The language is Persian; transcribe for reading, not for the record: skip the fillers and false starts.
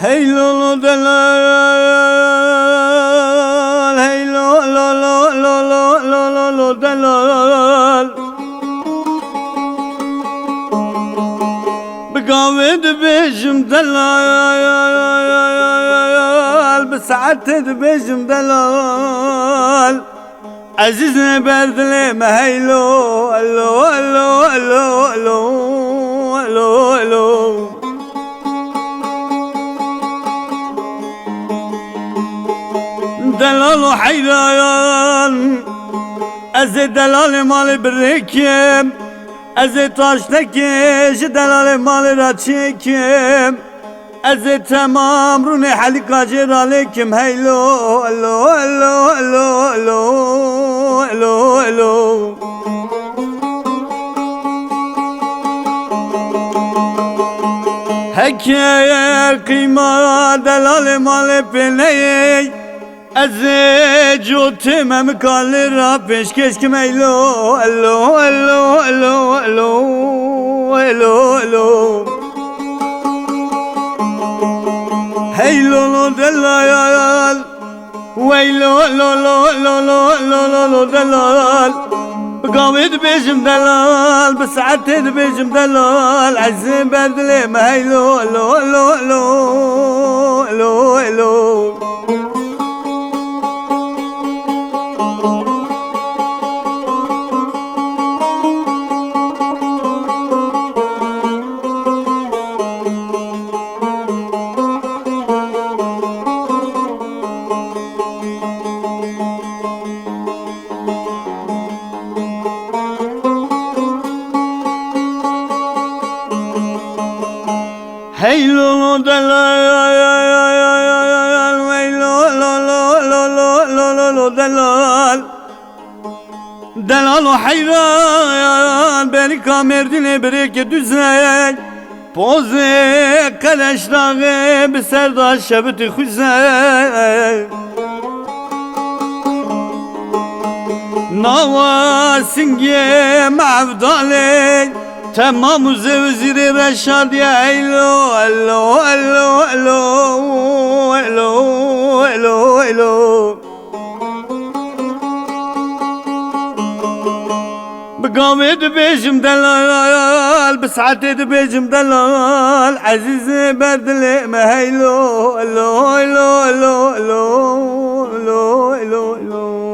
Hey lo lo delal, hey lo lo lo lo lo lo lo lo delal. بقاود بيجم دلال، بسعدت بيجم دلال. عزيزنا بردلي ما هيلو الو الو الو الو الو الو. دلال حيران از دلال مال برکم، از تاشتکش دلال مال را چکم، از تمام رون حلقا جرالکم. هیلو الو الو الو الو الو الو. هکه قیمه دلال مال پنهی، از جوتم کال را پیشکش کم. الو الو الو الو الو الو الو. هیلو لو دلال ویلو لو لو لو لو لو لو دلال. بقاود بيجم دلال، بسعدت بيجم دلال. عزيز بدلي ما هيلو لو لو لو لو لو. هيلو دلال ويلو لو لو لو لو لو لو دلال. دلال حيران بeni kamerdine بريك düzey. Poze kaleşrağı bir serdaş şebiti hüzey. Nava singe mavdale تمام وزير رشاد. يا الو الو الو الو الو الو الو. بقاود بيجم دلال، بسعدت بيجم دلال. عزيز بدلي ما هيلو الو الو الو الو الو الو الو.